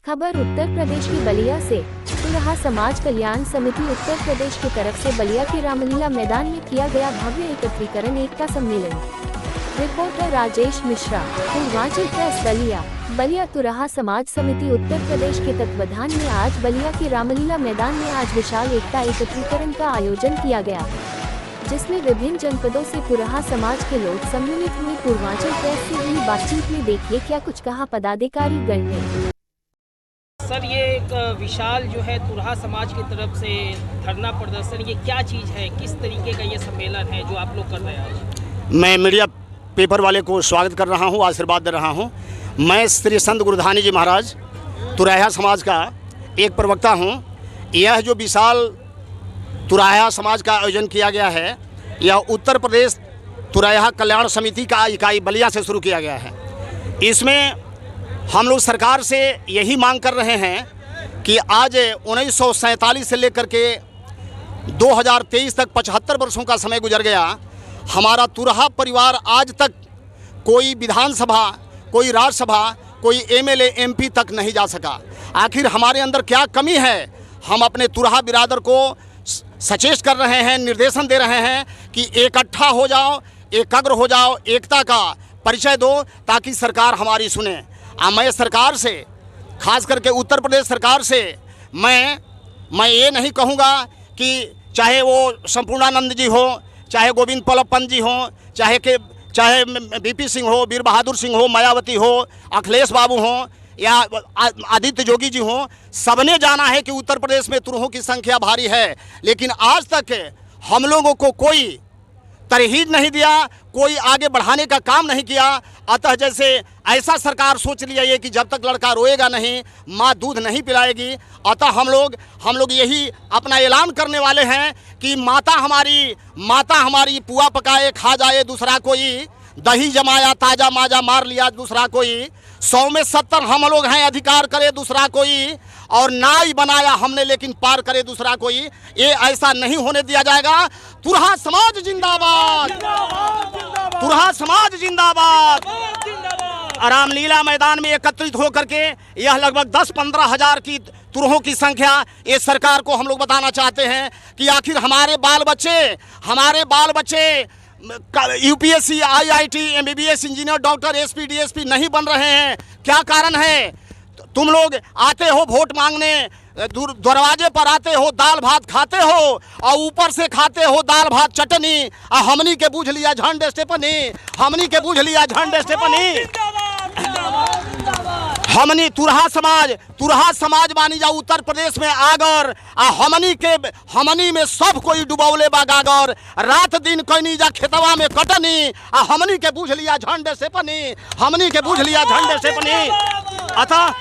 खबर उत्तर प्रदेश की बलिया से। तुरहा समाज कल्याण समिति उत्तर प्रदेश की तरफ से बलिया के रामलीला मैदान में किया गया भव्य एकत्रीकरण एकता सम्मेलन। Reporter Rajesh Mishra, Purvanchal press Ballia. बलिया तुरहा समाज समिति उत्तर प्रदेश के तत्वाधान में आज बलिया के रामलीला मैदान में आज विशाल एकता एकत्रीकरण का आयोजन किया गया, जिसमें विभिन्न जनपदों से तुरहा समाज के लोग सम्मिलित हुए। पूर्वांचल प्रेस से हुई बातचीत में देखिए क्या कुछ कहा पदाधिकारी गण ने। सर, ये एक विशाल जो है तुरहा समाज की तरफ से धरना प्रदर्शन, ये क्या चीज़ है, किस तरीके का ये सम्मेलन है जो आप लोग कर रहे हैं आज? मैं मीडिया पेपर वाले को स्वागत कर रहा हूँ, आशीर्वाद दे रहा हूँ। मैं श्री संत गुरुधानी जी महाराज तुराहा समाज का एक प्रवक्ता हूँ। यह जो विशाल तुराहा समाज का आयोजन किया गया है, यह उत्तर प्रदेश तुराहा कल्याण समिति का इकाई बलिया से शुरू किया गया है। इसमें हम लोग सरकार से यही मांग कर रहे हैं कि आज 1947 से लेकर के 2023 तक 75 वर्षों का समय गुजर गया। हमारा तुरहा परिवार आज तक कोई विधानसभा, कोई राज्यसभा, कोई एमएलए एमपी तक नहीं जा सका। आखिर हमारे अंदर क्या कमी है? हम अपने तुरहा बिरादर को सचेत कर रहे हैं, निर्देशन दे रहे हैं कि इकट्ठा हो जाओ, एकाग्र हो जाओ, एकता का परिचय दो ताकि सरकार हमारी सुने। मैं सरकार से, खास करके उत्तर प्रदेश सरकार से मैं ये नहीं कहूँगा कि चाहे वो संपूर्णानंद जी हो, चाहे गोविंद पल्लभ पंत जी हो, चाहे बीपी सिंह हो, वीर बहादुर सिंह हो, मायावती हो, अखिलेश बाबू हो या आदित्य जोगी जी हों, सबने जाना है कि उत्तर प्रदेश में तुरहों की संख्या भारी है, लेकिन आज तक हम लोगों को कोई तरहीद नहीं दिया, कोई आगे बढ़ाने का काम नहीं किया। अतः जैसे ऐसा सरकार सोच लिया है कि जब तक लड़का रोएगा नहीं, माँ दूध नहीं पिलाएगी। अतः हम लोग यही अपना ऐलान करने वाले हैं कि माता हमारी पुआ पकाए खा जाए दूसरा कोई, दही जमाया ताज़ा माजा मार लिया दूसरा कोई, 100 में 70 हम लोग हैं अधिकार करे दूसरा कोई, और नाई बनाया हमने लेकिन पार करे दूसरा कोई। ये ऐसा नहीं होने दिया जाएगा। तुरहा समाज जिंदाबाद, तुरहा समाज जिंदाबाद। रामलीला मैदान में एकत्रित होकर के यह लगभग 10-15 हज़ार की तुरहों की संख्या, ये सरकार को हम लोग बताना चाहते हैं कि आखिर हमारे बाल बच्चे UPSC, IIT, MBBS, engineer, doctor, SP, DSP नहीं बन रहे हैं। क्या कारण है? तुम लोग आते हो वोट मांगने, दरवाजे पर आते हो, दाल भात खाते हो और ऊपर से खाते हो दाल भात चटनी। हमनी के बूझ लिया झंड स्टेपनी, हमनी के बूझ लिया झंड स्टेपनी। हमनी तुरहा समाज मानी जा उत्तर प्रदेश में आगर, हमनी में सब कोई डुबौले बा गागर। रात दिन कैनी जा खेतवा में कटनी, हमनी के बूझ लिया झंड स्टेपनी, हमनी के बूझ लिया झंड स्टेपनी। अतः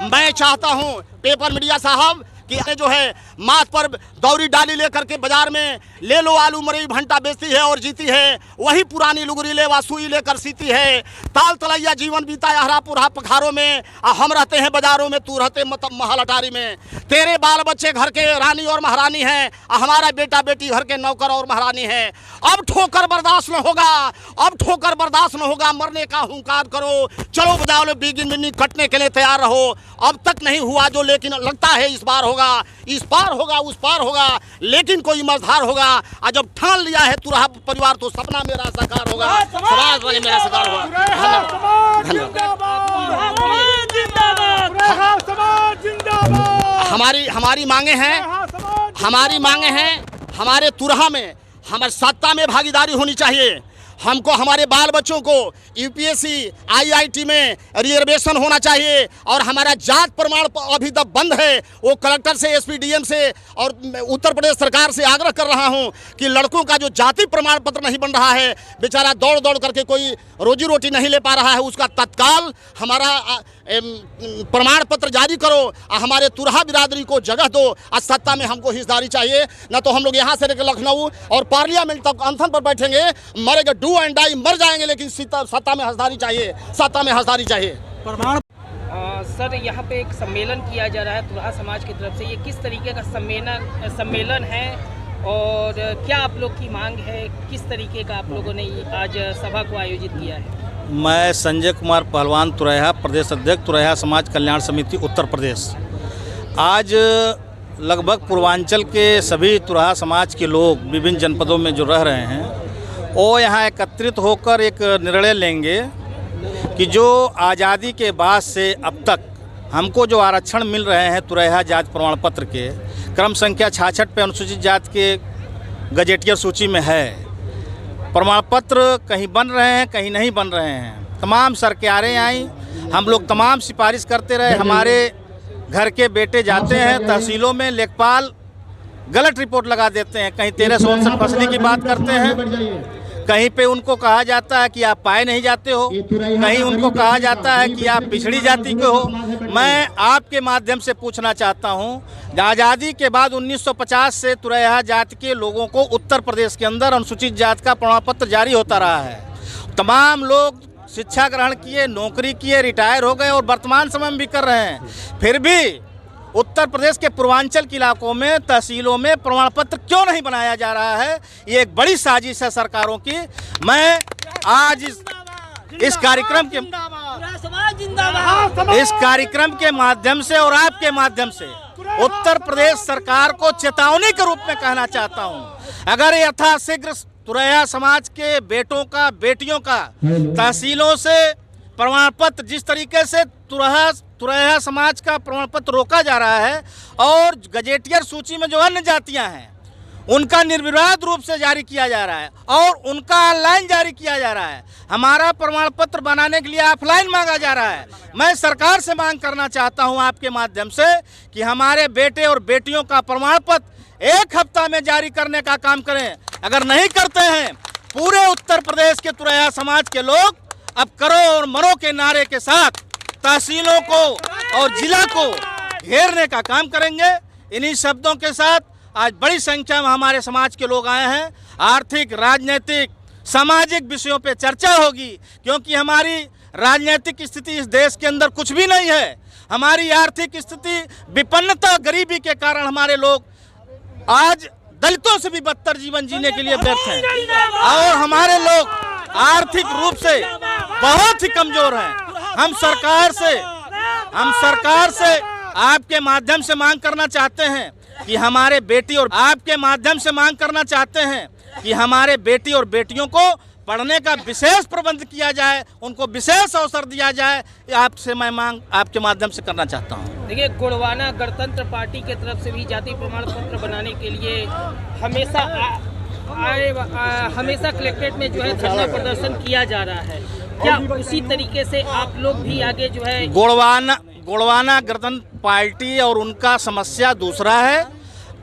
मैं चाहता हूं पेपर मीडिया साहब कि जो है माथ पर दौरी डाली लेकर के बाजार में ले लो आलू मरई भंटा बेचती है और जीती है, वही पुरानी लुगरी ले सुई लेकर सीती है। ताल तलैया जीवन बीता हरा पुरहा पखारों में, हम रहते हैं बाजारों में, तू रहते महल अटारी में। तेरे बाल बच्चे घर के रानी और महारानी हैं, हमारा बेटा बेटी घर के नौकर और महारानी है। अब ठोकर बर्दाश्त न होगा, अब ठोकर बर्दाश्त न होगा, मरने का हुंकार करो, चलो बजाओ लो बीगिन बिन्नी, कटने के लिए तैयार रहो। अब तक नहीं हुआ जो, लेकिन लगता है इस बार होगा, इस पार होगा, उस पार होगा, लेकिन कोई मझधार होगा। और जब ठान लिया है तुरहा परिवार तो सपना मेरा साकार होगा, समाज वाले मेरा साकार होगा। हमारी मांगे हैं, हमारे तुरहा में हमारे सत्ता में भागीदारी होनी चाहिए। हमको हमारे बाल बच्चों को यूपीएससी, आईआईटी में रिजर्वेशन होना चाहिए। और हमारा जात प्रमाण अभी तक बंद है, वो कलेक्टर से, एसपी, डीएम से और उत्तर प्रदेश सरकार से आग्रह कर रहा हूं कि लड़कों का जो जाति प्रमाण पत्र नहीं बन रहा है, बेचारा दौड़ दौड़ करके कोई रोजी रोटी नहीं ले पा रहा है, उसका तत्काल हमारा प्रमाण पत्र जारी करो। हमारे तुरहा बिरादरी को जगह दो। आज सत्ता में हमको हिस्सेदारी चाहिए, न तो हम लोग यहाँ से लेकर लखनऊ और पार्लियामेंट तक अनशन पर बैठेंगे, मरेंगे, डू एंड डाई, मर जाएंगे, लेकिन सत्ता में हिस्सेदारी चाहिए, सत्ता में हिस्सेदारी चाहिए। प्रमाण सर, यहाँ पे एक सम्मेलन किया जा रहा है तुरहा समाज की तरफ से, ये किस तरीके का सम्मेलन है और क्या आप लोग की मांग है, किस तरीके का आप लोगों ने आज सभा को आयोजित किया है? मैं संजय कुमार पहलवान तुरैया, प्रदेश अध्यक्ष तुरैया समाज कल्याण समिति उत्तर प्रदेश। आज लगभग पूर्वांचल के सभी तुरैया समाज के लोग विभिन्न जनपदों में जो रह रहे हैं वो यहाँ एकत्रित होकर एक निर्णय लेंगे कि जो आज़ादी के बाद से अब तक हमको जो आरक्षण मिल रहे हैं तुरैया जाति प्रमाण पत्र के क्रम संख्या 66 पे अनुसूचित जाति के गजेटियर सूची में है, प्रमाण पत्र कहीं बन रहे हैं कहीं नहीं बन रहे हैं। तमाम सरकारें आई, हम लोग तमाम सिफारिश करते रहे, हमारे घर के बेटे जाते हैं तहसीलों में, लेखपाल गलत रिपोर्ट लगा देते हैं, कहीं 1359 फसली की बात करते हैं, कहीं पे उनको कहा जाता है कि आप पाए नहीं जाते हो, कहीं उनको कहा जाता है कि आप पिछड़ी जाति के हो। मैं आपके माध्यम से पूछना चाहता हूं, आज़ादी के बाद 1950 से तुरैया जाति के लोगों को उत्तर प्रदेश के अंदर अनुसूचित जाति का प्रमाण पत्र जारी होता रहा है। तमाम लोग शिक्षा ग्रहण किए, नौकरी किए, रिटायर हो गए और वर्तमान समय में भी कर रहे हैं। फिर भी उत्तर प्रदेश के पूर्वांचल के इलाकों में तहसीलों में प्रमाण पत्र क्यों नहीं बनाया जा रहा है? ये एक बड़ी साजिश है सरकारों की। मैं आज इस कार्यक्रम के माध्यम से और आपके माध्यम से उत्तर प्रदेश सरकार को चेतावनी के रूप में कहना चाहता हूं, अगर यथाशीघ्र तुरैया समाज के बेटों का बेटियों का तहसीलों से प्रमाण पत्र, जिस तरीके से तुरैया समाज का प्रमाण पत्र रोका जा रहा है और गजेटियर सूची में जो अन्य जातियां हैं उनका निर्विवाद रूप से जारी किया जा रहा है और उनका ऑनलाइन जारी किया जा रहा है, हमारा प्रमाण पत्र बनाने के लिए ऑफलाइन मांगा जा रहा है। मैं सरकार से मांग करना चाहता हूं आपके माध्यम से कि हमारे बेटे और बेटियों का प्रमाण पत्र 1 हफ्ता में जारी करने का काम करें। अगर नहीं करते हैं, पूरे उत्तर प्रदेश के तुरैया समाज के लोग अब करो और मरो के नारे के साथ तहसीलों को और जिला को घेरने का काम करेंगे। इन्हीं शब्दों के साथ आज बड़ी संख्या में हमारे समाज के लोग आए हैं। आर्थिक, राजनीतिक, सामाजिक विषयों पे चर्चा होगी, क्योंकि हमारी राजनीतिक स्थिति इस देश के अंदर कुछ भी नहीं है। हमारी आर्थिक स्थिति, विपन्नता, गरीबी के कारण हमारे लोग आज दलितों से भी बदतर जीवन जीने के लिए व्यर्थ हैं और हमारे लोग आर्थिक रूप से बहुत ही कमजोर हैं। हम सरकार से आपके माध्यम से मांग करना चाहते हैं कि हमारे बेटी और आपके माध्यम से मांग करना चाहते हैं कि हमारे बेटी और बेटियों को पढ़ने का विशेष प्रबंध किया जाए, उनको विशेष अवसर दिया जाए। आपसे मैं मांग आपके माध्यम से करना चाहता हूं। देखिए, गोंडवाना गणतंत्र पार्टी की तरफ से भी जाति प्रमाण पत्र बनाने के लिए हमेशा कलेक्ट्रेट में जो है धरना प्रदर्शन किया जा रहा है। क्या उसी तरीके से आप लोग भी आगे जो है? गोंडवाना गणतंत्र पार्टी और उनका समस्या दूसरा है,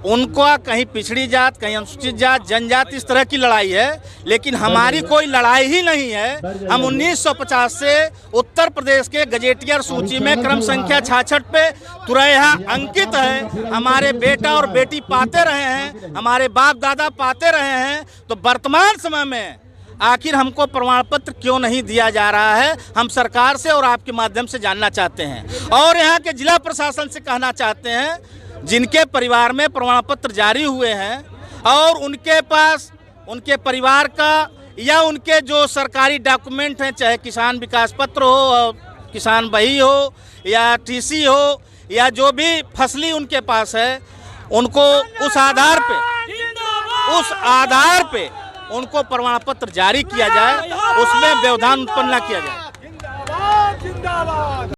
उनका कहीं पिछड़ी जात, कहीं अनुसूचित जात, जनजात, इस तरह की लड़ाई है, लेकिन हमारी कोई लड़ाई ही नहीं है। हम 1950 से उत्तर प्रदेश के गजेटियर सूची में क्रम संख्या 66 पे तुरैया अंकित है। हमारे बेटा और बेटी पाते रहे हैं, हमारे बाप दादा पाते रहे हैं, तो वर्तमान समय में आखिर हमको प्रमाण पत्र क्यों नहीं दिया जा रहा है? हम सरकार से और आपके माध्यम से जानना चाहते हैं और यहाँ के जिला प्रशासन से कहना चाहते हैं, जिनके परिवार में प्रमाण पत्र जारी हुए हैं और उनके पास उनके परिवार का या उनके जो सरकारी डॉक्यूमेंट हैं, चाहे किसान विकास पत्र हो, किसान बही हो या टीसी हो या जो भी फसली उनके पास है, उनको उस आधार पे उनको प्रमाण पत्र जारी किया जाए, उसमें व्यवधान उत्पन्न न किया जाए।